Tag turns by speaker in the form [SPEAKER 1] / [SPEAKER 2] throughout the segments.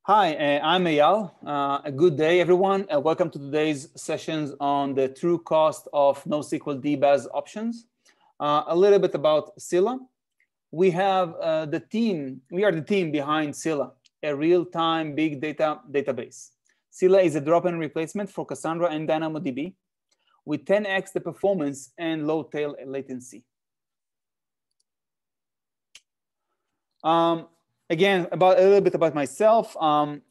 [SPEAKER 1] Hi, I'm Eyal. A good day, everyone. Welcome to today's sessions on the true cost of NoSQL DBaaS options. A little bit about Scylla. We have the team behind Scylla, a real-time big data database. Scylla is a drop-in replacement for Cassandra and DynamoDB with 10x the performance and low tail latency. Again, a little bit about myself.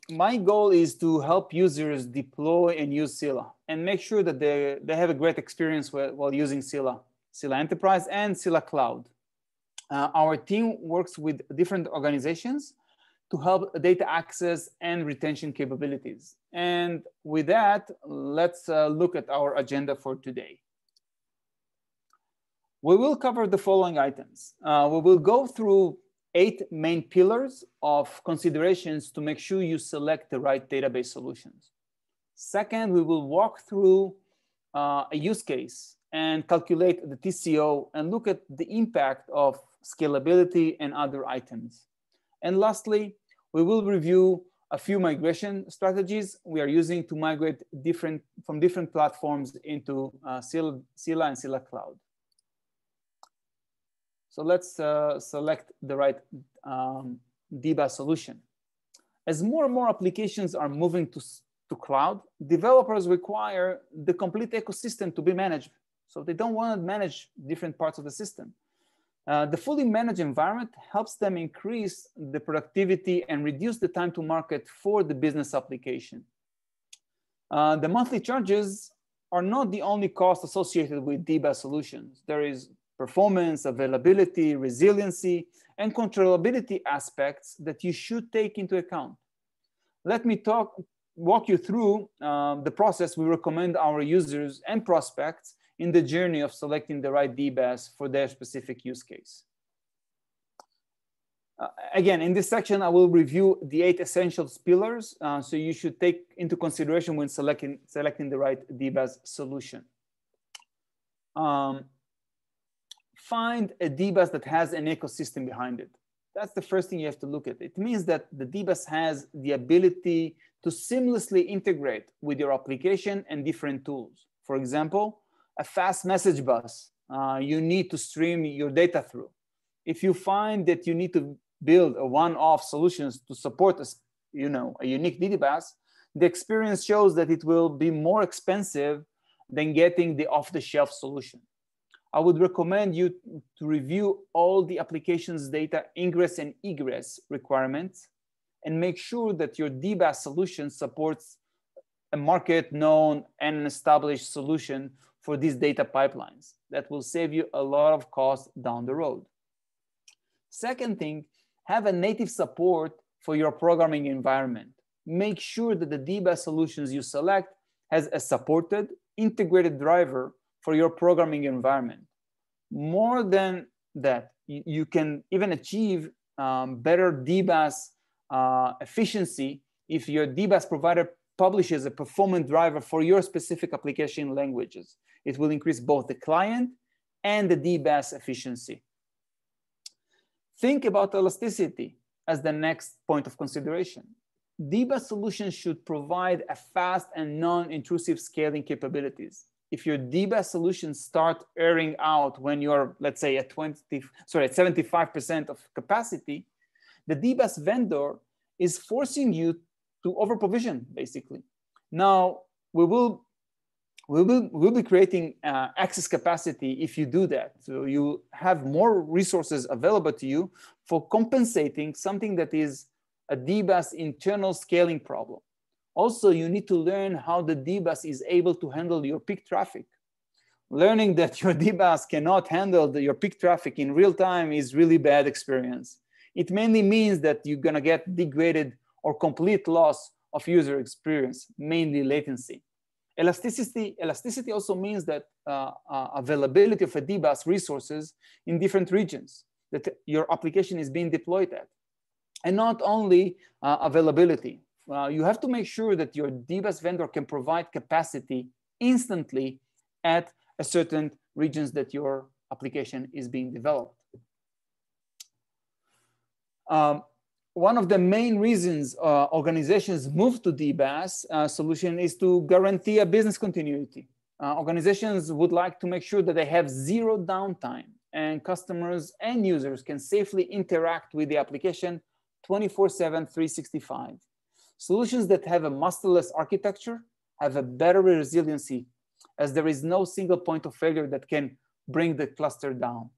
[SPEAKER 1] My goal is to help users deploy and use Scylla and make sure that they have a great experience while using Scylla Enterprise and Scylla Cloud. Our team works with different organizations to help data access and retention capabilities. And with that, let's look at our agenda for today. We will cover the following items. We will go through 8 main pillars of considerations to make sure you select the right database solutions. Second, we will walk through a use case and calculate the TCO and look at the impact of scalability and other items. And lastly, we will review a few migration strategies we are using to migrate from different platforms into Scylla and Scylla Cloud. So let's select the right DBaaS solution. As more and more applications are moving to cloud, developers require the complete ecosystem to be managed. So they don't want to manage different parts of the system. The fully managed environment helps them increase the productivity and reduce the time to market for the business application. The monthly charges are not the only cost associated with DBaaS solutions. There is performance, availability, resiliency, and controllability aspects that you should take into account. Let me walk you through the process we recommend our users and prospects in the journey of selecting the right DBaaS for their specific use case. Again, in this section, I will review the 8 essentials pillars, so you should take into consideration when selecting the right DBaaS solution. Find a DBaaS that has an ecosystem behind it. That's the first thing you have to look at. It means that the DBaaS has the ability to seamlessly integrate with your application and different tools. For example, a fast message bus you need to stream your data through. If you find that you need to build a one-off solutions to support a unique DBaaS, the experience shows that it will be more expensive than getting the off-the-shelf solution. I would recommend you to review all the application's data ingress and egress requirements and make sure that your DBaaS solution supports a market-known and established solution for these data pipelines. That will save you a lot of cost down the road. Second thing, have a native support for your programming environment. Make sure that the DBaaS solutions you select has a supported, integrated driver for your programming environment. More than that, you can even achieve better DBaaS efficiency if your DBaaS provider publishes a performance driver for your specific application languages. It will increase both the client and the DBaaS efficiency. Think about elasticity as the next point of consideration. DBaaS solutions should provide a fast and non-intrusive scaling capabilities. If your DBaaS solutions start airing out when you're, let's say, at 75% of capacity, the DBaaS vendor is forcing you to over-provision, basically. Now, we'll be creating excess capacity if you do that. So you have more resources available to you for compensating something that is a DBaaS internal scaling problem. Also, you need to learn how the DBaaS is able to handle your peak traffic. Learning that your DBaaS cannot handle your peak traffic in real time is really bad experience. It mainly means that you're gonna get degraded or complete loss of user experience, mainly latency. Elasticity also means that availability of a DBaaS resources in different regions that your application is being deployed at. And not only availability. You have to make sure that your DBaaS vendor can provide capacity instantly at a certain regions that your application is being developed. one of the main reasons organizations move to DBaas solution is to guarantee a business continuity. Organizations would like to make sure that they have zero downtime and customers and users can safely interact with the application 24/7, 365. Solutions that have a masterless architecture have a better resiliency, as there is no single point of failure that can bring the cluster down.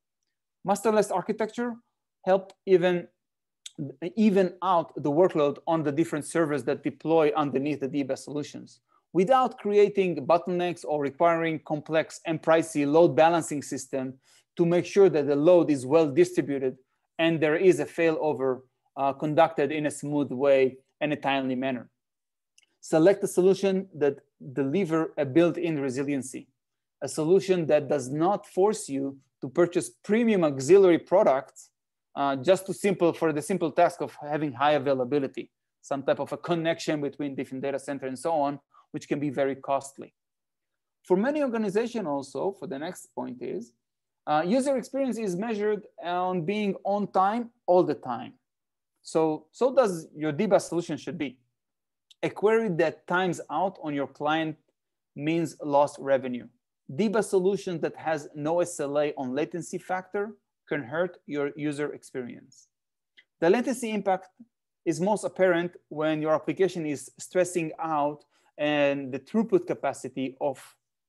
[SPEAKER 1] Masterless architecture help even out the workload on the different servers that deploy underneath the DBaas solutions, without creating bottlenecks or requiring complex and pricey load balancing system to make sure that the load is well distributed and there is a failover conducted in a smooth way and a timely manner. Select a solution that delivers a built-in resiliency, a solution that does not force you to purchase premium auxiliary products just for the simple task of having high availability, some type of a connection between different data centers and so on, which can be very costly. For many organizations also, for the next point is, user experience is measured on being on time all the time. So does your DBaas solution should be. A query that times out on your client means lost revenue. DBaas solution that has no SLA on latency factor can hurt your user experience. The latency impact is most apparent when your application is stressing out and the throughput capacity of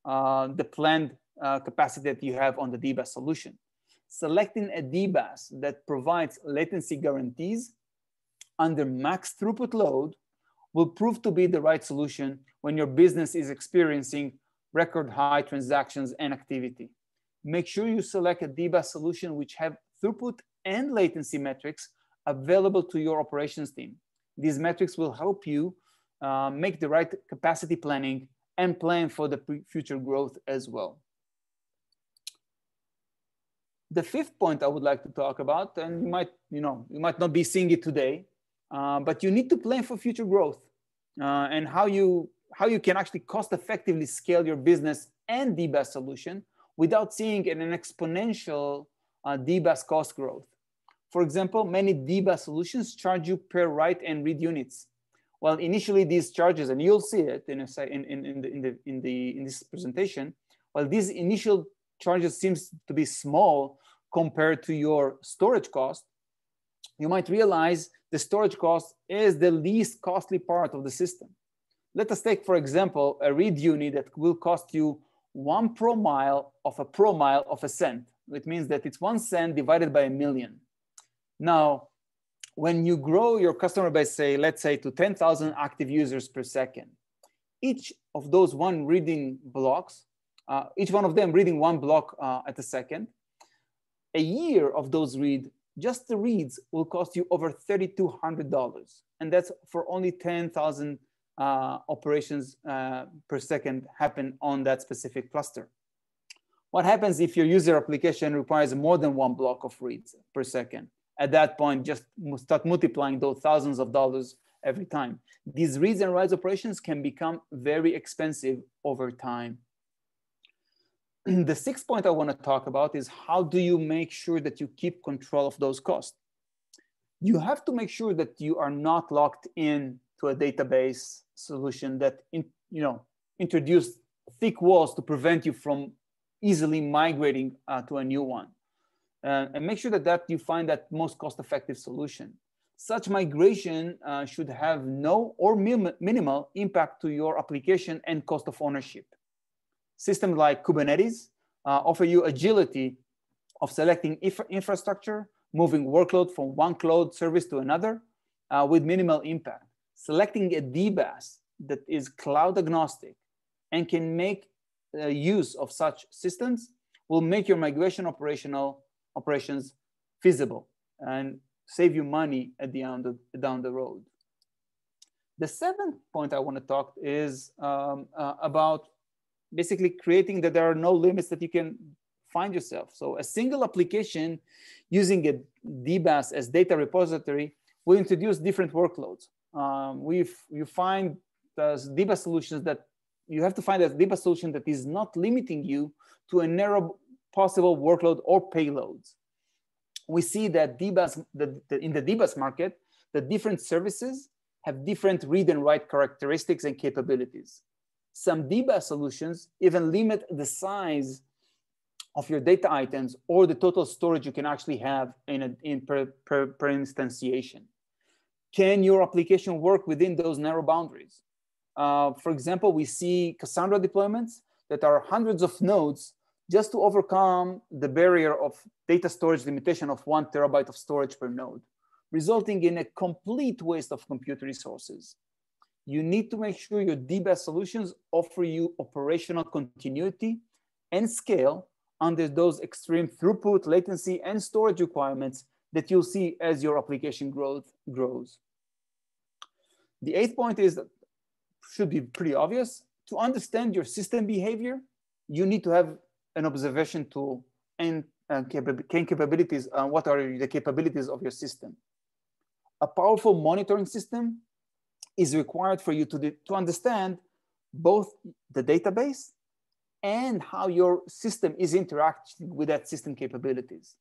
[SPEAKER 1] the planned capacity that you have on the DBaas solution. Selecting a DBaas that provides latency guarantees under max throughput load will prove to be the right solution when your business is experiencing record high transactions and activity. Make sure you select a DBaas solution which have throughput and latency metrics available to your operations team. These metrics will help you make the right capacity planning and plan for the future growth as well. The fifth point I would like to talk about, and you might not be seeing it today, but you need to plan for future growth and how you can actually cost effectively scale your business and DBaas solution without seeing an exponential DBaas cost growth. For example, many DBaas solutions charge you per write and read units. Well, initially these charges, and you'll see it in this presentation, while these initial charges seems to be small compared to your storage cost, you might realize the storage cost is the least costly part of the system. Let us take, for example, a read unit that will cost you 1 pro mile of a cent. It means that it's 1 cent divided by 1,000,000. Now, when you grow your customer base, let's say to 10,000 active users per second, each of those each one of them reading 1 block at a second, a year of those just the reads will cost you over $3,200. And that's for only 10,000 operations per second happen on that specific cluster. What happens if your user application requires more than 1 block of reads per second? At that point, just start multiplying those thousands of dollars every time. These reads and writes operations can become very expensive over time. The sixth point I want to talk about is how do you make sure that you keep control of those costs? You have to make sure that you are not locked in to a database solution that introduced thick walls to prevent you from easily migrating to a new one. And make sure that you find that most cost-effective solution. Such migration should have no or minimal impact to your application and cost of ownership. Systems like Kubernetes offer you agility of selecting infrastructure, moving workload from one cloud service to another with minimal impact. Selecting a DBaas that is cloud agnostic and can make use of such systems will make your migration operations feasible and save you money at the end down the road. The seventh point I want to talk is about basically creating that there are no limits that you can find yourself. So a single application using a DBaas as data repository will introduce different workloads. You find DBaas solutions that you have to find a DBaas solution that is not limiting you to a narrow possible workload or payloads. We see that in the DBaas market, that different services have different read and write characteristics and capabilities. Some DBaas solutions even limit the size of your data items or the total storage you can actually have per instantiation. Can your application work within those narrow boundaries? For example, we see Cassandra deployments that are hundreds of nodes just to overcome the barrier of data storage limitation of 1 terabyte of storage per node, resulting in a complete waste of compute resources. You need to make sure your DBaas solutions offer you operational continuity and scale under those extreme throughput, latency, and storage requirements that you'll see as your application grows. The 8th point is, should be pretty obvious. To understand your system behavior, you need to have an observation tool and capabilities. What are the capabilities of your system? A powerful monitoring system is required for you to understand both the database and how your system is interacting with that system capabilities.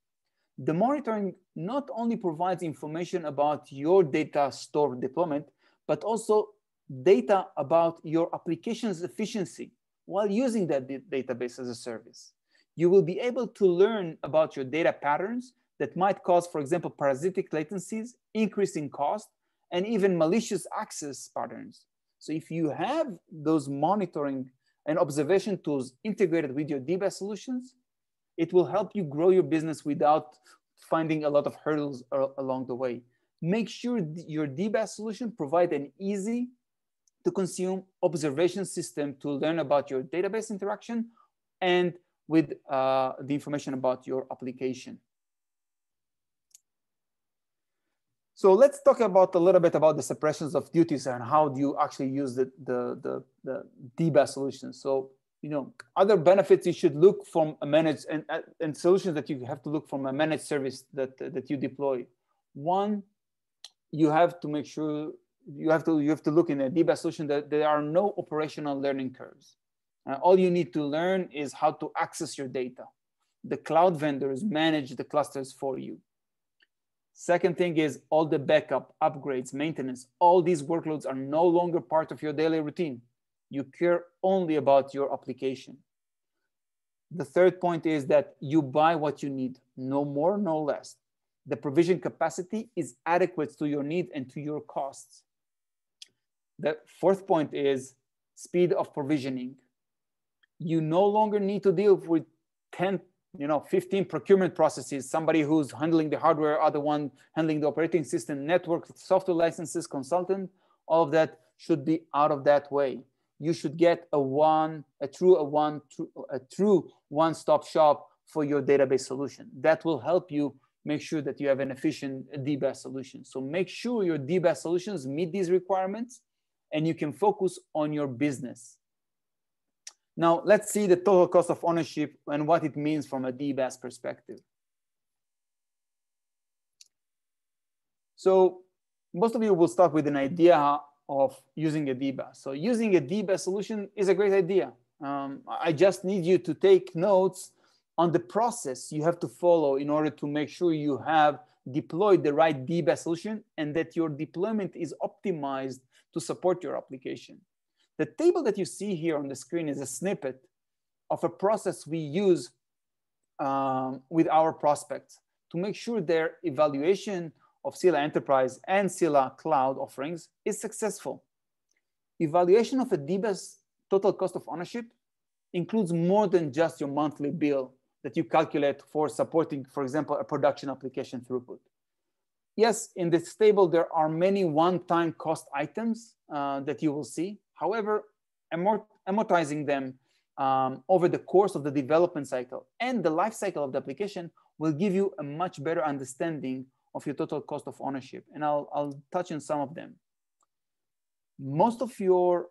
[SPEAKER 1] The monitoring not only provides information about your data store deployment, but also data about your application's efficiency while using that database as a service. You will be able to learn about your data patterns that might cause, for example, parasitic latencies, increasing cost, and even malicious access patterns. So if you have those monitoring and observation tools integrated with your DBaas solutions, it will help you grow your business without finding a lot of hurdles along the way. Make sure your DBaas solution provide an easy to consume observation system to learn about your database interaction and with the information about your application. So let's talk about a little bit about the separations of duties and how do you actually use the DBaas solution. So, other benefits you should look from a managed and solutions that you have to look from a managed service that you deploy. One, you have to make sure you have to look in a DBaas solution that there are no operational learning curves. All you need to learn is how to access your data. The cloud vendors manage the clusters for you. Second thing is all the backup, upgrades, maintenance, all these workloads are no longer part of your daily routine. You care only about your application. The third point is that you buy what you need, no more, no less. The provision capacity is adequate to your need and to your costs. The fourth point is speed of provisioning. You no longer need to deal with 10, 15 procurement processes, somebody who's handling the hardware, other one handling the operating system, network, software licenses, consultant. All of that should be out of that way. You should get a true one-stop shop for your database solution. That will help you make sure that you have an efficient DBaas solution. So make sure your DBaas solutions meet these requirements and you can focus on your business. Now, let's see the total cost of ownership and what it means from a DBaas perspective. So most of you will start with an idea of using a DBaas. So using a DBaas solution is a great idea. I just need you to take notes on the process you have to follow in order to make sure you have deployed the right DBaas solution and that your deployment is optimized to support your application. The table that you see here on the screen is a snippet of a process we use with our prospects to make sure their evaluation of Scylla Enterprise and Scylla Cloud offerings is successful. Evaluation of a DBaas total cost of ownership includes more than just your monthly bill that you calculate for supporting, for example, a production application throughput. Yes, in this table, there are many one-time cost items that you will see. However, amortizing them over the course of the development cycle and the life cycle of the application will give you a much better understanding of your total cost of ownership. And I'll touch on some of them. Most of your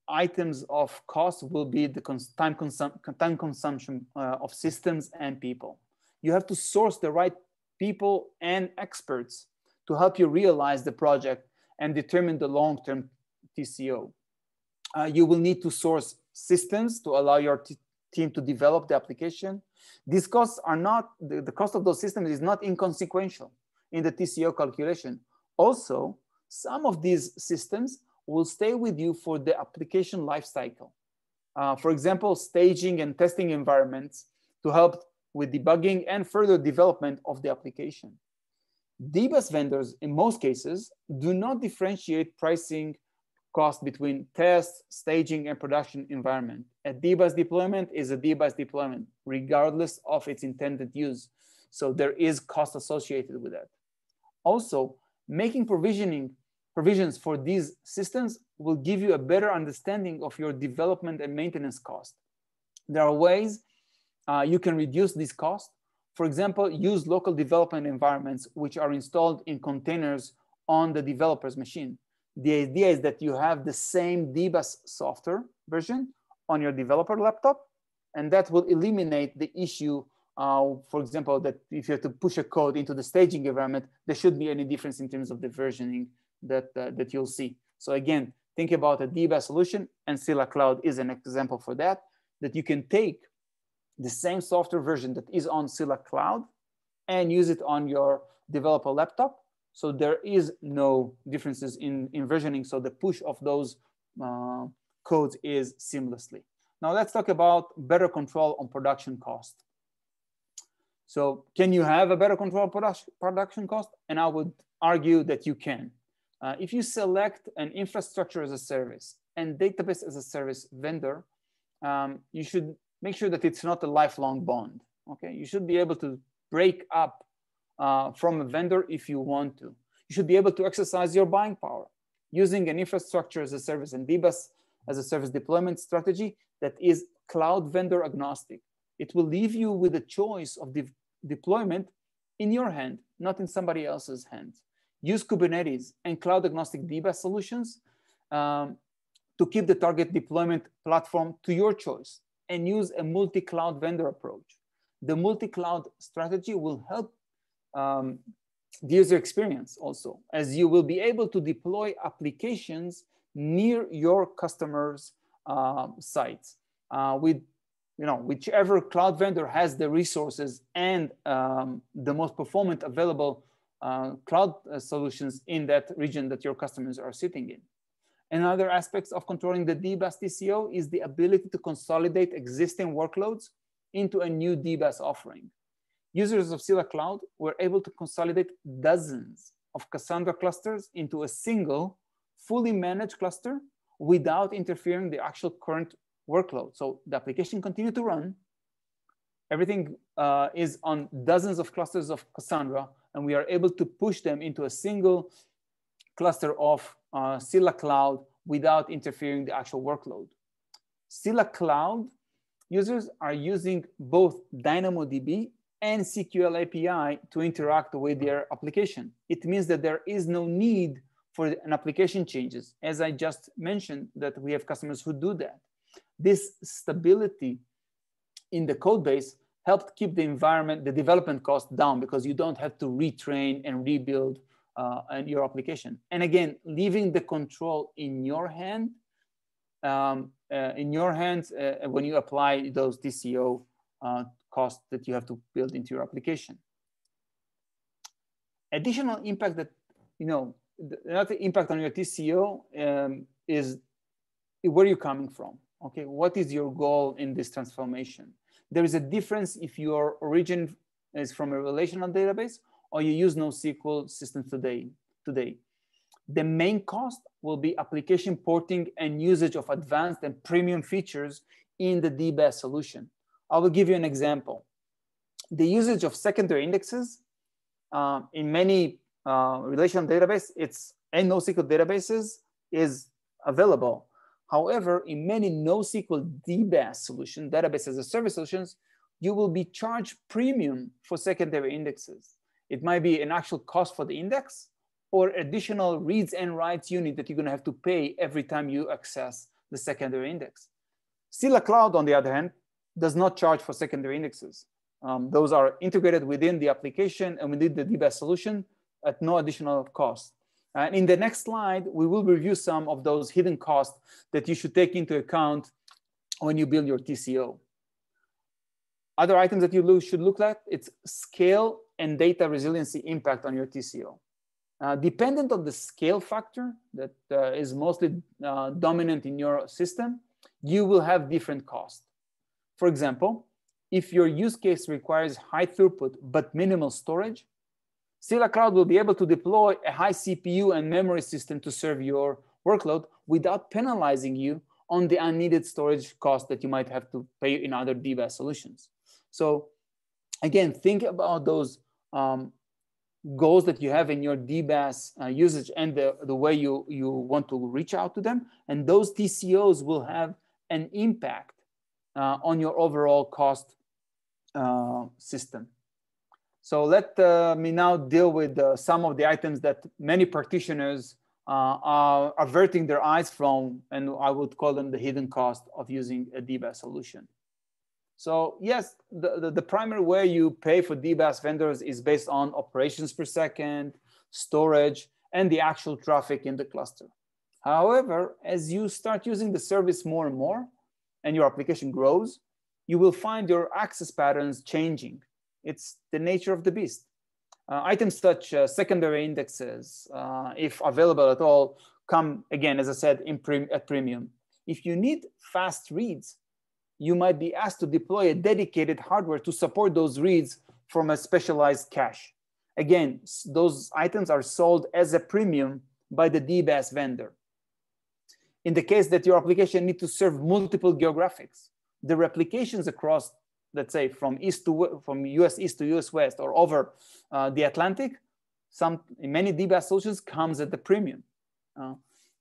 [SPEAKER 1] items of cost will be the time consumption of systems and people. You have to source the right people and experts to help you realize the project and determine the long-term TCO. You will need to source systems to allow your team to develop the application. These costs are not, the cost of those systems is not inconsequential in the TCO calculation. Also, some of these systems will stay with you for the application lifecycle. For example, staging and testing environments to help with debugging and further development of the application. DBaas vendors, in most cases, do not differentiate pricing cost between test, staging, and production environment. A DBaas deployment is a DBaas deployment, regardless of its intended use. So there is cost associated with that. Also, making provisions for these systems will give you a better understanding of your development and maintenance cost. There are ways you can reduce this cost. For example, use local development environments which are installed in containers on the developer's machine. The idea is that you have the same DBaas software version on your developer laptop, and that will eliminate the issue, for example, that if you have to push a code into the staging environment, there shouldn't be any difference in terms of the versioning that you'll see. So again, think about a DBaas solution, and Scylla Cloud is an example for that, that you can take the same software version that is on Scylla Cloud and use it on your developer laptop. So there is no differences in versioning. So the push of those codes is seamlessly. Now let's talk about better control on production cost. So can you have a better control on production cost? And I would argue that you can. If you select an infrastructure as a service and database as a service vendor, you should make sure that it's not a lifelong bond. Okay, you should be able to break up from a vendor if you want to. You should be able to exercise your buying power using an infrastructure as a service and DBaas as a service deployment strategy that is cloud vendor agnostic. It will leave you with a choice of deployment in your hand, not in somebody else's hands. Use Kubernetes and cloud agnostic DBaas solutions to keep the target deployment platform to your choice, and use a multi-cloud vendor approach. The multi-cloud strategy will help the user experience also, as you will be able to deploy applications near your customers' sites with whichever cloud vendor has the resources and the most performant available cloud solutions in that region that your customers are sitting in. Another aspect of controlling the DBaas TCO is the ability to consolidate existing workloads into a new DBaas offering. Users of Scylla Cloud were able to consolidate dozens of Cassandra clusters into a single, fully managed cluster without interfering the actual current workload. So the application continued to run. Everything is on dozens of clusters of Cassandra, and we are able to push them into a single cluster of Scylla Cloud without interfering the actual workload. Scylla Cloud users are using both DynamoDB and SQL API to interact with their application. It means that there is no need for an application changes. As I just mentioned, that we have customers who do that. This stability in the code base helped keep the environment, the development cost down, because you don't have to retrain and rebuild your application. And again, leaving the control in your hand, when you apply those TCO costs that you have to build into your application. Additional impact that, another impact on your TCO is where you're coming from. Okay, what is your goal in this transformation? There is a difference if your origin is from a relational database or you use NoSQL systems today. The main cost will be application porting and usage of advanced and premium features in the DBaas solution. I will give you an example. The usage of secondary indexes in many relational databases and NoSQL databases is available. However, in many NoSQL DBaas solutions, database as a service solutions, you will be charged premium for secondary indexes. It might be an actual cost for the index or additional reads and writes unit that you're going to have to pay every time you access the secondary index. Scylla Cloud, on the other hand, does not charge for secondary indexes. Those are integrated within the application and within the DBaas solution at no additional cost. And in the next slide, we will review some of those hidden costs that you should take into account when you build your TCO. Other items that you should look at, it's scale and data resiliency impact on your TCO. Dependent on the scale factor that is mostly dominant in your system, you will have different costs. For example, if your use case requires high throughput but minimal storage, Scylla Cloud will be able to deploy a high CPU and memory system to serve your workload without penalizing you on the unneeded storage cost that you might have to pay in other DBaas solutions. So again, think about those goals that you have in your DBaas usage and the way you want to reach out to them. And those TCOs will have an impact on your overall cost system. So let me now deal with some of the items that many practitioners are averting their eyes from, and I would call them the hidden cost of using a DBaas solution. So yes, the primary way you pay for DBaas vendors is based on operations per second, storage, and the actual traffic in the cluster. However, as you start using the service more and more, and your application grows, you will find your access patterns changing. It's the nature of the beast. Items such as secondary indexes, if available at all, come, again, as I said, at premium. If you need fast reads, you might be asked to deploy a dedicated hardware to support those reads from a specialized cache. Again, those items are sold as a premium by the DBaas vendor. In the case that your application needs to serve multiple geographics, the replications across, let's say, from US East to US West or over the Atlantic, in many DBaas solutions comes at the premium.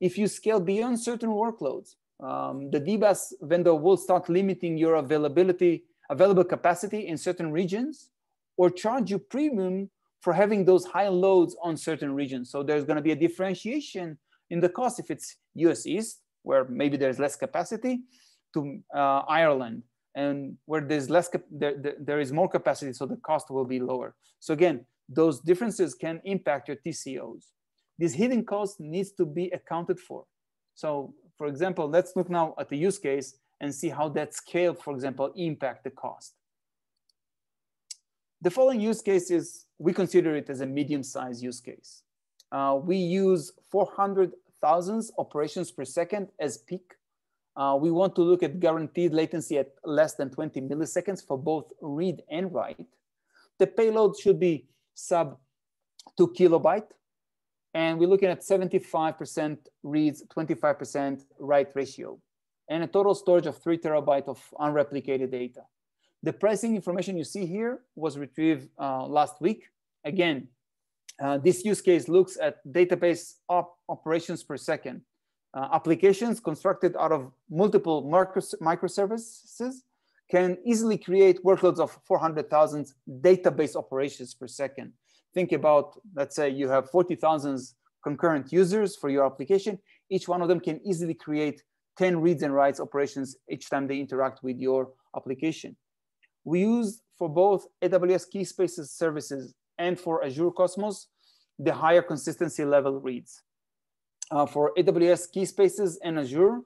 [SPEAKER 1] If you scale beyond certain workloads, the DBaas vendor will start limiting your available capacity in certain regions, or charge you premium for having those high loads on certain regions. So there's going to be a differentiation in the cost if it's US East, where maybe there's less capacity, to Ireland, and where there's there is more capacity, so the cost will be lower. So again, those differences can impact your TCOs. These hidden costs needs to be accounted for. So for example, let's look now at the use case and see how that scale, for example, impact the cost. The following use case is, we consider it as a medium-sized use case. We use 400,000 operations per second as peak. We want to look at guaranteed latency at less than 20 milliseconds for both read and write. The payload should be sub 2 kilobyte. And we're looking at 75% reads, 25% write ratio, and a total storage of 3 terabytes of unreplicated data. The pricing information you see here was retrieved last week. Again, this use case looks at database operations per second. Applications constructed out of multiple microservices can easily create workloads of 400,000 database operations per second. Think about, let's say you have 40,000 concurrent users for your application. Each one of them can easily create 10 reads and writes operations each time they interact with your application. We use for both AWS Keyspaces services and for Azure Cosmos, the higher consistency level reads. For AWS Keyspaces and Azure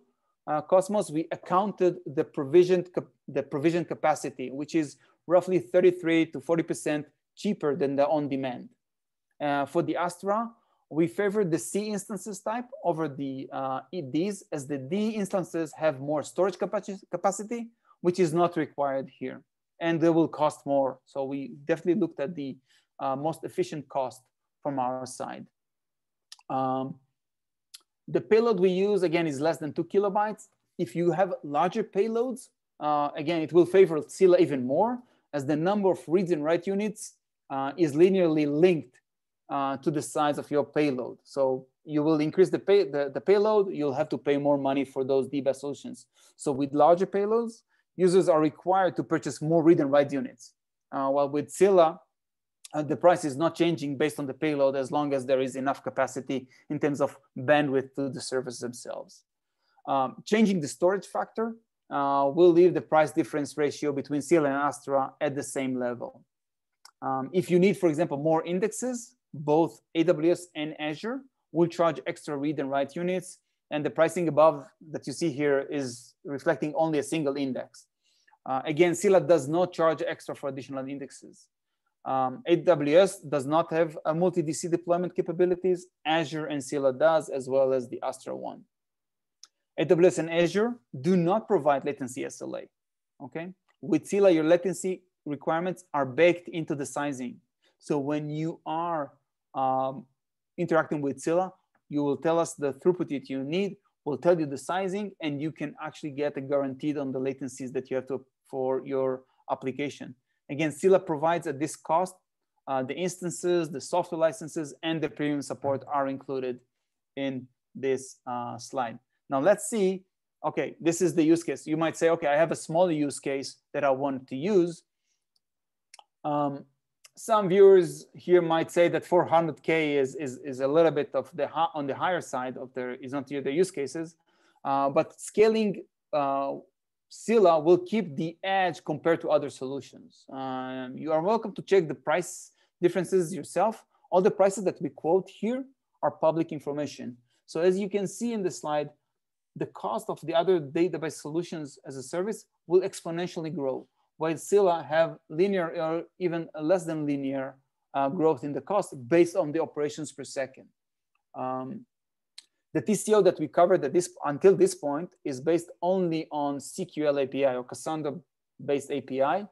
[SPEAKER 1] Cosmos, we accounted the provision capacity, which is roughly 33 to 40% cheaper than the on-demand. For the Astra, we favored the C instances type over the Ds, as the D instances have more storage capacity, which is not required here, and they will cost more. So we definitely looked at the most efficient cost from our side. The payload we use, again, is less than 2 kilobytes. If you have larger payloads, again, it will favor Scylla even more, as the number of reads and write units is linearly linked to the size of your payload. So you will increase the payload, you'll have to pay more money for those DBaas solutions. So with larger payloads, users are required to purchase more read and write units. While with Scylla, the price is not changing based on the payload, as long as there is enough capacity in terms of bandwidth to the servers themselves. Changing the storage factor will leave the price difference ratio between Scylla and Astra at the same level. If you need, for example, more indexes, both AWS and Azure will charge extra read and write units, and the pricing above that you see here is reflecting only a single index. Again, Scylla does not charge extra for additional indexes. AWS does not have a multi-DC deployment capabilities. Azure and Scylla does, as well as the Astra one. AWS and Azure do not provide latency SLA. Okay, with Scylla, your latency requirements are baked into the sizing. So when you are interacting with Scylla, you will tell us the throughput that you need. We'll tell you the sizing, and you can actually get a guaranteed on the latencies that you have to for your application. Again, Scylla provides at this cost. The instances, the software licenses, and the premium support are included in this slide. Now let's see, okay, this is the use case. You might say, okay, I have a smaller use case that I want to use. Some viewers here might say that 400K is a little bit of on the higher side of is not the use cases, but scaling Scylla will keep the edge compared to other solutions. You are welcome to check the price differences yourself. All the prices that we quote here are public information. So as you can see in the slide, the cost of the other database solutions as a service will exponentially grow, while Scylla have linear or even less than linear growth in the cost based on the operations per second. The TCO that we covered until this point is based only on CQL API or Cassandra-based API,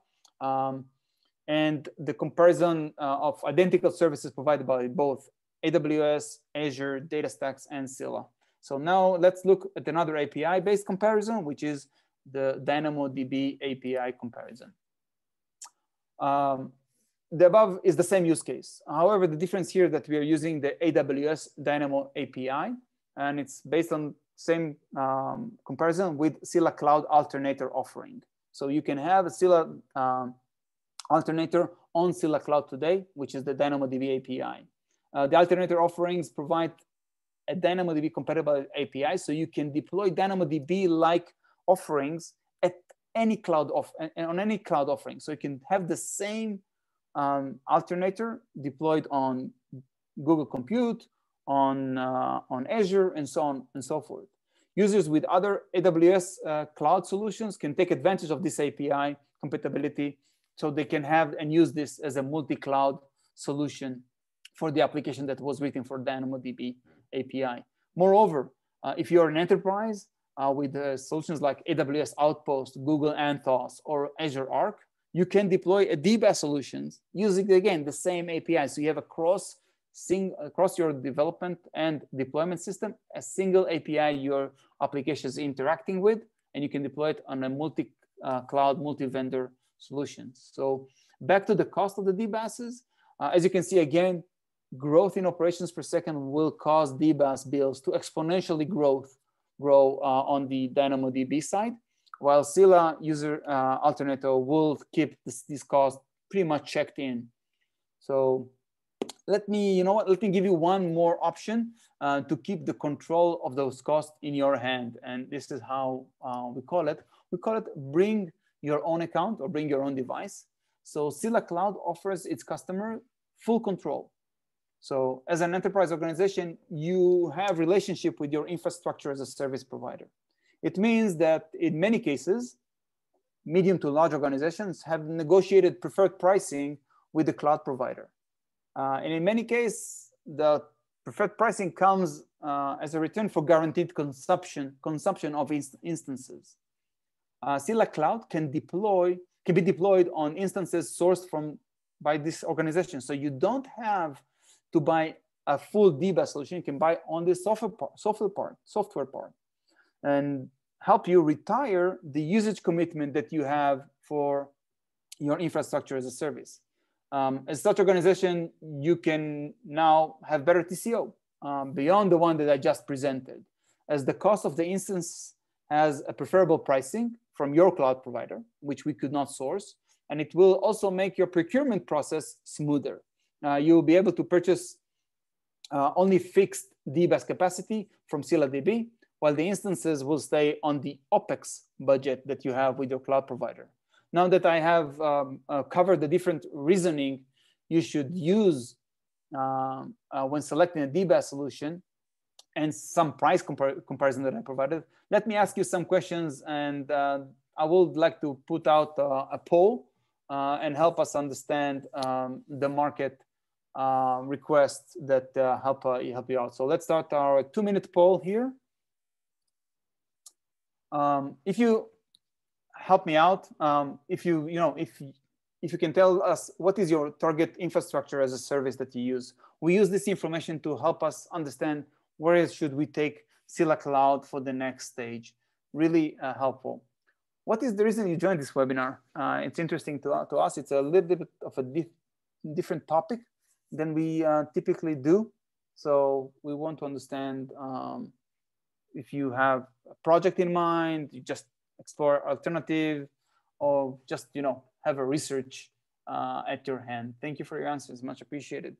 [SPEAKER 1] and the comparison of identical services provided by both AWS, Azure, DataStax, and Scylla. So now let's look at another API-based comparison, which is the DynamoDB API comparison. The above is the same use case. However, the difference here that we are using the AWS Dynamo API, and it's based on same comparison with Scylla Cloud alternator offering. So you can have a Scylla alternator on Scylla Cloud today, which is the DynamoDB API. The alternator offerings provide a DynamoDB compatible API, so you can deploy DynamoDB-like offerings at any cloud on any cloud offering. So you can have the same alternator deployed on Google Compute, on Azure, and so on and so forth. Users with other AWS cloud solutions can take advantage of this API compatibility, so they can have and use this as a multi-cloud solution for the application that was written for DynamoDB API. Moreover, if you're an enterprise with solutions like AWS Outpost, Google Anthos, or Azure Arc, you can deploy a DBaas solutions using, again, the same API. So you have across your development and deployment system, a single API your application is interacting with, and you can deploy it on a multi-cloud, multi-vendor solutions. So back to the cost of the DBaases, as you can see, again, growth in operations per second will cause DBaas bills to exponentially grow on the DynamoDB side, while Scylla user alternator will keep this cost pretty much checked in. So let me give you one more option to keep the control of those costs in your hand. And this is how we call it. We call it bring your own account or bring your own device. So Scylla Cloud offers its customer full control. So as an enterprise organization, you have relationship with your infrastructure as a service provider. It means that in many cases, medium to large organizations have negotiated preferred pricing with the cloud provider. And in many cases, the preferred pricing comes as a return for guaranteed consumption of instances. Scylla Cloud can be deployed on instances sourced by this organization. So you don't have to buy a full DBaas solution. You can buy on the software part, and help you retire the usage commitment that you have for your infrastructure as a service. As such organization, you can now have better TCO beyond the one that I just presented, as the cost of the instance has a preferable pricing from your cloud provider, which we could not source, and it will also make your procurement process smoother. You'll be able to purchase only fixed DBaas capacity from Scylla DB, while the instances will stay on the OpEx budget that you have with your cloud provider. Now that I have covered the different reasoning you should use when selecting a DBaas solution and some price comparison that I provided, let me ask you some questions, and I would like to put out a poll and help us understand the market requests that help you out. So let's start our 2-minute poll here. If you help me out, if you can tell us what is your target infrastructure as a service that you use. We use this information to help us understand where should we take Scylla Cloud for the next stage. Really helpful. What is the reason you joined this webinar? It's interesting to us. It's a little bit of a different topic than we typically do. So we want to understand if you have a project in mind, you just explore alternative, or just have a research at your hand. Thank you for your answers, much appreciated.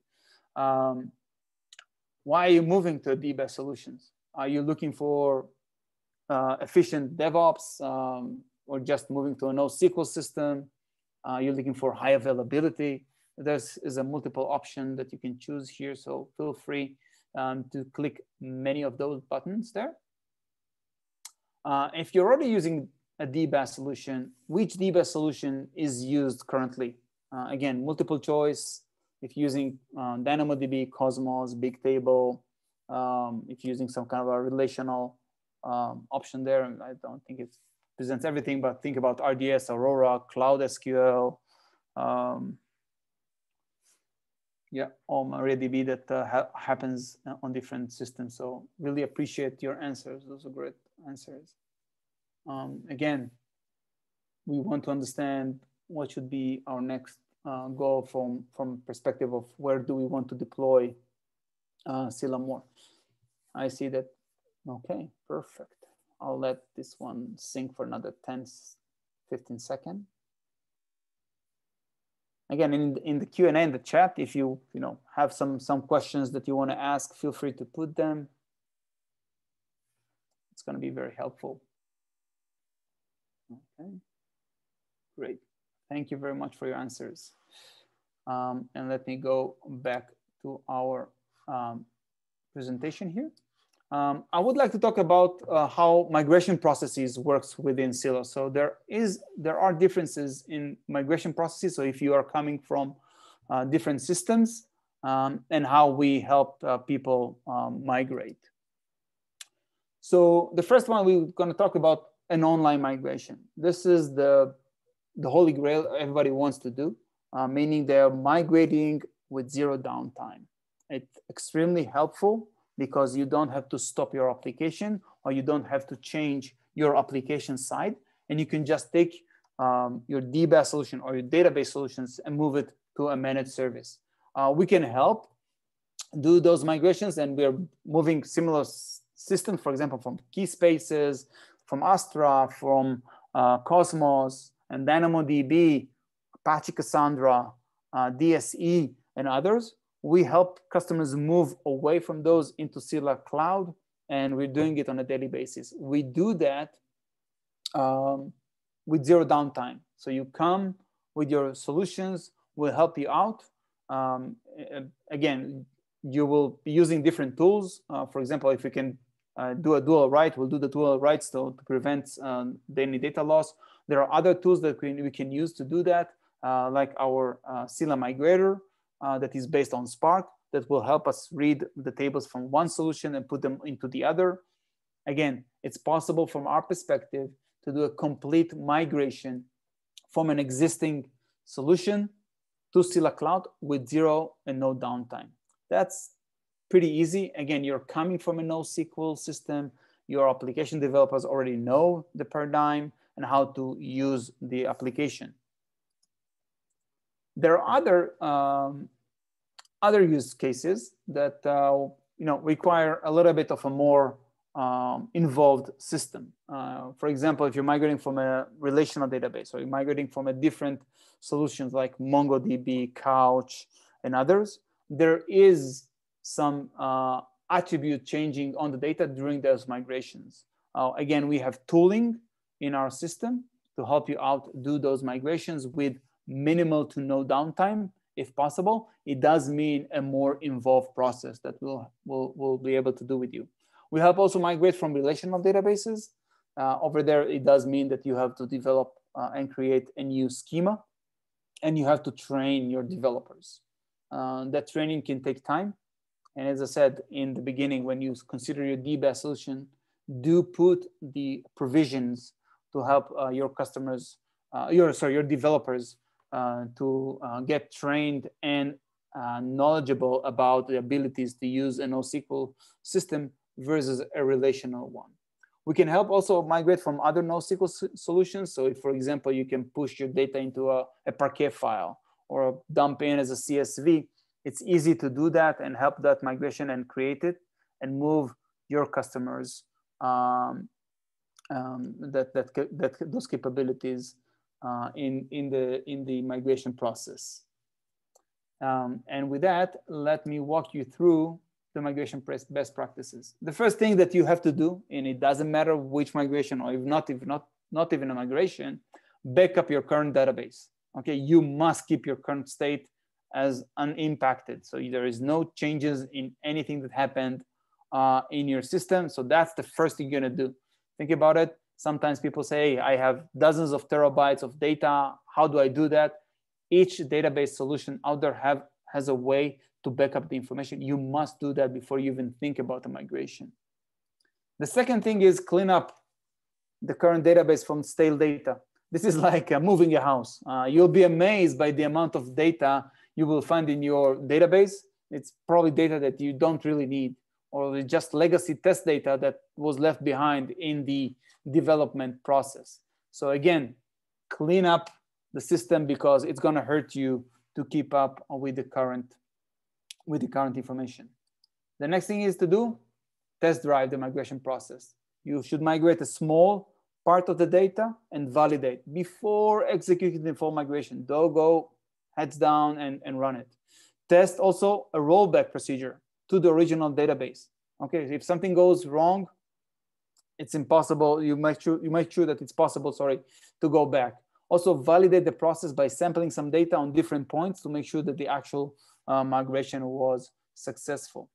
[SPEAKER 1] Why are you moving to DBaas solutions? Are you looking for efficient DevOps, or just moving to a NoSQL system? You're looking for high availability? Is a multiple option that you can choose here, so feel free to click many of those buttons there. If you're already using a DBaas solution, which DBaas solution is used currently? Again, multiple choice. If you're using DynamoDB, Cosmos, Bigtable, if you're using some kind of a relational option there, I don't think it presents everything, but think about RDS, Aurora, Cloud SQL, yeah, or MariaDB that happens on different systems. So really appreciate your answers. Those are great answers. Again, we want to understand what should be our next goal from perspective of where do we want to deploy Scylla more. I see that. Okay, perfect. I'll let this one sync for another 10-15 seconds. Again, in the Q&A in the chat, if you have some questions that you want to ask, feel free to put them. It's going to be very helpful. Okay, great. Thank you very much for your answers. And let me go back to our presentation here. I would like to talk about how migration processes works within Scylla. So there are differences in migration processes. So if you are coming from different systems, and how we help people migrate. So the first one, we're going to talk about an online migration. This is the holy grail everybody wants to do, meaning they're migrating with zero downtime. It's extremely helpful because you don't have to stop your application, or you don't have to change your application side, and you can just take your DBaas solution or your database solutions and move it to a managed service. We can help do those migrations, and we're moving similar systems, for example, from Keyspaces, from Astra, from Cosmos, and DynamoDB, Apache Cassandra, DSE, and others. We help customers move away from those into Scylla Cloud, and we're doing it on a daily basis. We do that with zero downtime. So you come with your solutions, we'll help you out. Again, you will be using different tools. For example, if we can do a dual write, we'll do the dual writes to prevent any data loss. There are other tools that we can use to do that, like our Scylla Migrator that is based on Spark, that will help us read the tables from one solution and put them into the other. Again, it's possible from our perspective to do a complete migration from an existing solution to Scylla Cloud with zero and no downtime. That's pretty easy. Again, you're coming from a NoSQL system. Your application developers already know the paradigm and how to use the application. There are other use cases that require a little bit of a more involved system. For example, if you're migrating from a relational database, or you're migrating from a different solutions like MongoDB, Couch, and others, there is some attribute changing on the data during those migrations. Again, we have tooling in our system to help you out do those migrations with minimal to no downtime, if possible. It does mean a more involved process that we'll be able to do with you. We help also migrate from relational databases. Over there, it does mean that you have to develop and create a new schema and you have to train your developers. That training can take time. And as I said in the beginning, when you consider your DBaas solution, do put the provisions to help your customers, your developers to get trained and knowledgeable about the abilities to use a NoSQL system versus a relational one. We can help also migrate from other NoSQL solutions. So if, for example, you can push your data into a Parquet file or dump in as a CSV, it's easy to do that and help that migration and create it and move your customers those capabilities in the migration process. And with that, let me walk you through the migration best practices. The first thing that you have to do, and it doesn't matter which migration or if not even a migration, back up your current database. Okay, you must keep your current state as unimpacted. So there is no changes in anything that happened in your system. So that's the first thing you're gonna do. Think about it. Sometimes people say, hey, I have dozens of terabytes of data. How do I do that? Each database solution out there has a way to back up the information. You must do that before you even think about the migration. The second thing is clean up the current database from stale data. This is like moving a house. You'll be amazed by the amount of data you will find in your database. It's probably data that you don't really need, or just legacy test data that was left behind in the development process. So again, clean up the system because it's gonna hurt you to keep up with the current information. The next thing is to do, test drive the migration process. You should migrate a small part of the data and validate before executing the full migration. Don't go heads down and run it. Test also a rollback procedure to the original database. Okay, if something goes wrong, it's impossible. You make sure that it's possible, to go back. Also validate the process by sampling some data on different points to make sure that the actual migration was successful.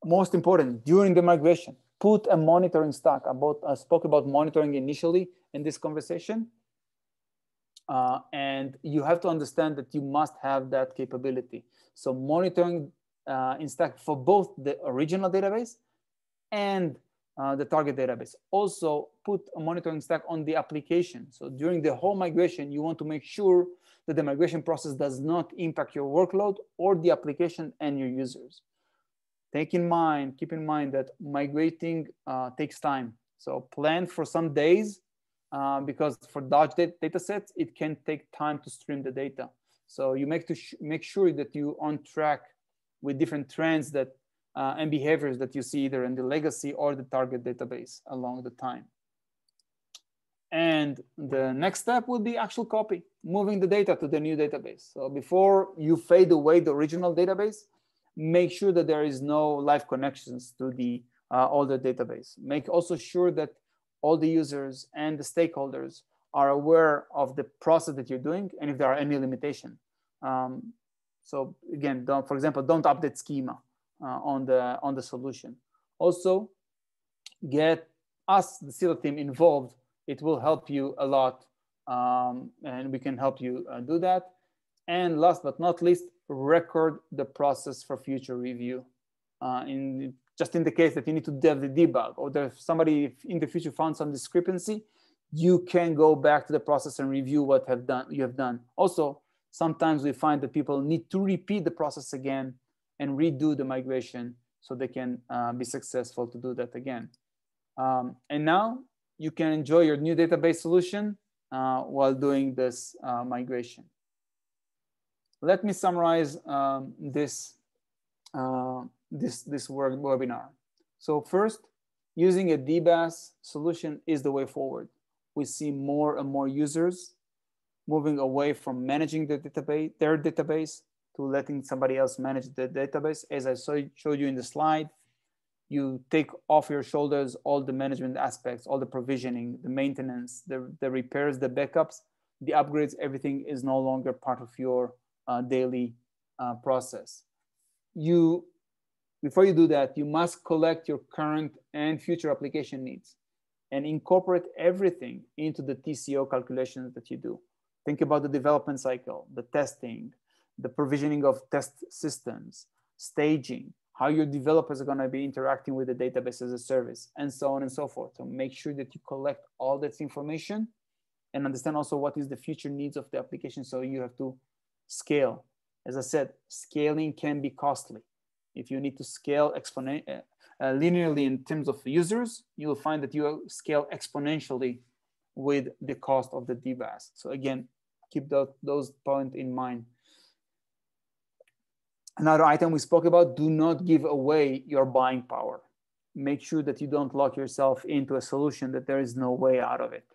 [SPEAKER 1] Most important, during the migration, put a monitoring stack. I spoke about monitoring initially in this conversation. And you have to understand that you must have that capability. So monitoring in stack for both the original database and the target database. Also put a monitoring stack on the application. So during the whole migration, you want to make sure that the migration process does not impact your workload or the application and your users. Keep in mind that migrating takes time. So plan for some days because for large data sets, it can take time to stream the data. So you make sure that you're on track with different trends that and behaviors that you see either in the legacy or the target database along the time. And the next step would be actual copy, moving the data to the new database. So before you fade away the original database, make sure that there is no live connections to the older database. Make also sure that all the users and the stakeholders are aware of the process that you're doing and if there are any limitation. So again, for example, don't update schema on the solution. Also, get us, the Scylla team, involved. It will help you a lot, and we can help you do that. And last but not least, record the process for future review. Just in the case that you need to dev the debug, or if somebody in the future found some discrepancy, you can go back to the process and review what you have done. Also, sometimes we find that people need to repeat the process again and redo the migration so they can be successful to do that again. And now you can enjoy your new database solution while doing this migration. Let me summarize this webinar. So first, using a DBaas solution is the way forward. We see more and more users moving away from managing their database to letting somebody else manage the database. As I showed you in the slide, you take off your shoulders all the management aspects, all the provisioning, the maintenance, the repairs, the backups, the upgrades, everything is no longer part of your daily process. Before you do that, you must collect your current and future application needs and incorporate everything into the TCO calculations that you do. Think about the development cycle, the testing, the provisioning of test systems, staging, how your developers are going to be interacting with the database as a service, and so on and so forth. So make sure that you collect all that information and understand also what is the future needs of the application. So you have to scale. As I said, scaling can be costly. If you need to scale linearly in terms of users, you'll find that you scale exponentially with the cost of the DBaas. So again, keep those points in mind. Another item we spoke about, do not give away your buying power. Make sure that you don't lock yourself into a solution that there is no way out of it.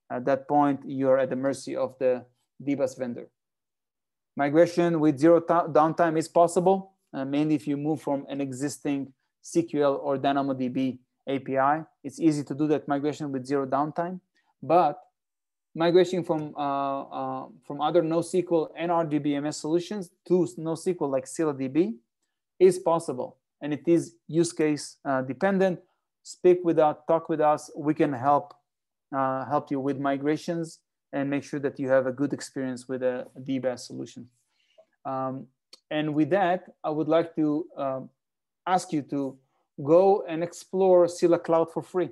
[SPEAKER 1] At that point, you're at the mercy of the DBaas vendor. Migration with zero downtime is possible, mainly if you move from an existing SQL or DynamoDB API. It's easy to do that migration with zero downtime, but migration from other NoSQL and RDBMS solutions to NoSQL like Scylla DB is possible, and it is use case dependent. Speak with us, talk with us. We can help you with migrations and make sure that you have a good experience with a DBaas solution. And with that, I would like to ask you to go and explore Scylla Cloud for free.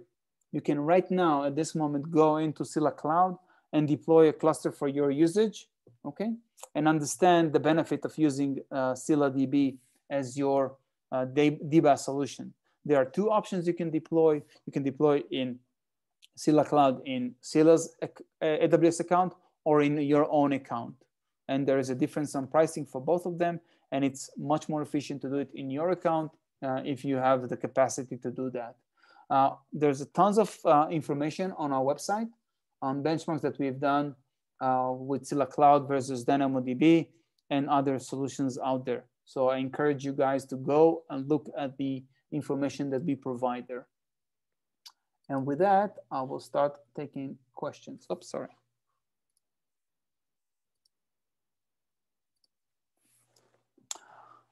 [SPEAKER 1] You can right now, at this moment, go into Scylla Cloud and deploy a cluster for your usage, okay? And understand the benefit of using Scylla DB as your DBaas solution. There are two options you can deploy. You can deploy in Scylla Cloud in Scylla's AWS account or in your own account. And there is a difference on pricing for both of them. And it's much more efficient to do it in your account if you have the capacity to do that. There's tons of information on our website on benchmarks that we've done with Scylla Cloud versus DynamoDB and other solutions out there. So I encourage you guys to go and look at the information that we provide there. And with that, I will start taking questions. Oops, sorry.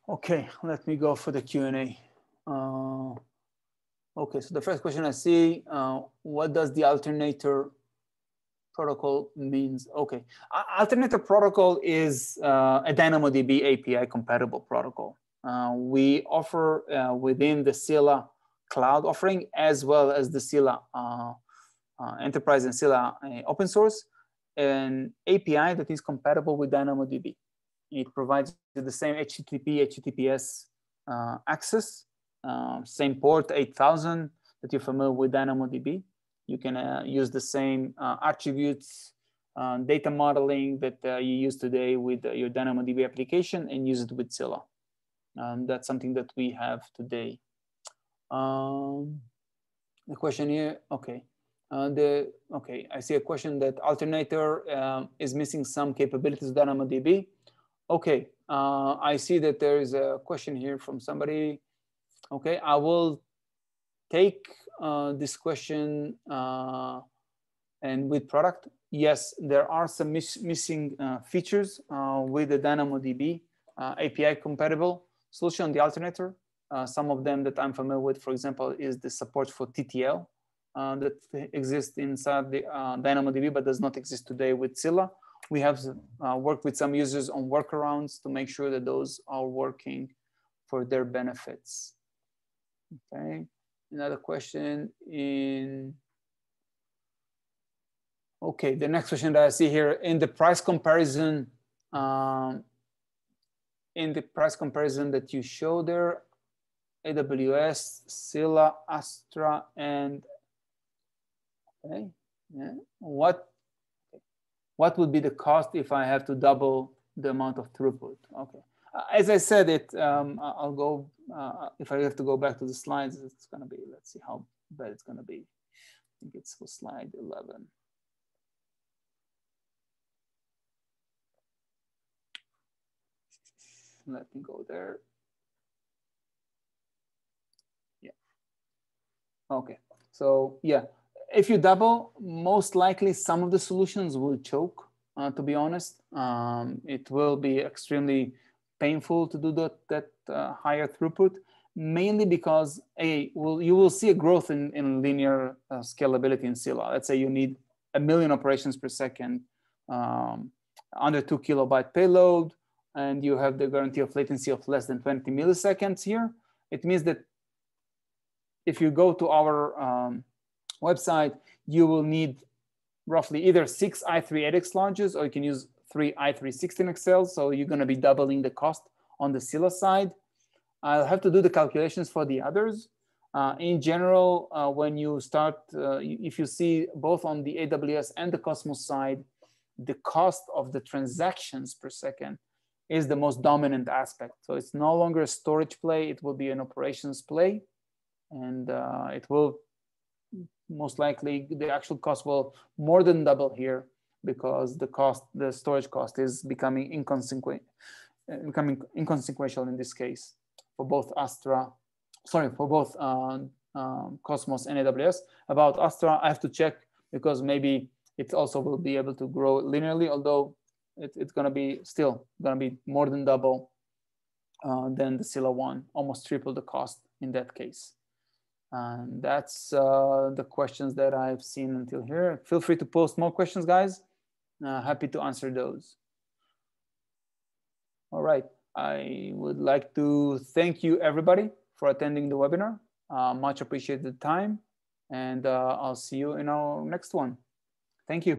[SPEAKER 1] Okay, let me go for the Q&A. Okay, so the first question I see, what does the alternator protocol means? Okay, alternator protocol is a DynamoDB API compatible protocol. We offer within the Scylla Cloud offering, as well as the Scylla Enterprise and Scylla open source, an API that is compatible with DynamoDB. It provides the same HTTP, HTTPS access, same port 8000 that you're familiar with DynamoDB. You can use the same attributes, data modeling that you use today with your DynamoDB application and use it with Scylla. That's something that we have today. The question here, okay. I see a question that alternator is missing some capabilities of DynamoDB. Okay, I see that there is a question here from somebody. Okay, I will take this question and with product. Yes, there are some missing features with the DynamoDB API compatible solution on the alternator. Some of them that I'm familiar with, for example, is the support for TTL that exists inside the DynamoDB, but does not exist today with Scylla. We have worked with some users on workarounds to make sure that those are working for their benefits. Okay, another question in, okay, the next question that I see here, in the price comparison, that you show there, AWS, Scylla, Astra, and okay, yeah. What would be the cost if I have to double the amount of throughput? Okay, as I said, I'll go, if I have to go back to the slides, it's gonna be, let's see how bad it's gonna be. I think it's for slide 11. Let me go there. Yeah. Okay, so yeah. If you double, most likely some of the solutions will choke, to be honest. It will be extremely painful to do that higher throughput, mainly because you will see a growth in linear scalability in Scylla. Let's say you need 1 million operations per second under 2 kilobyte payload, and you have the guarantee of latency of less than 20 milliseconds here. It means that if you go to our website, you will need roughly either 6 i3-8X launches, or you can use 3 i3-16XL. So you're going to be doubling the cost on the Scylla side. I'll have to do the calculations for the others. In general, when you start, if you see both on the AWS and the Cosmos side, the cost of the transactions per second is the most dominant aspect. So it's no longer a storage play, it will be an operations play. And it will most likely, the actual cost will more than double here, because the storage cost is becoming inconsequential in this case for both Cosmos and AWS. About Astra, I have to check, because maybe it also will be able to grow linearly, although it's going to be still going to be more than double than the Scylla one, almost triple the cost in that case. And that's the questions that I've seen until here. Feel free to post more questions, guys. Happy to answer those. All right. I would like to thank you, everybody, for attending the webinar. Much appreciated the time. And I'll see you in our next one. Thank you.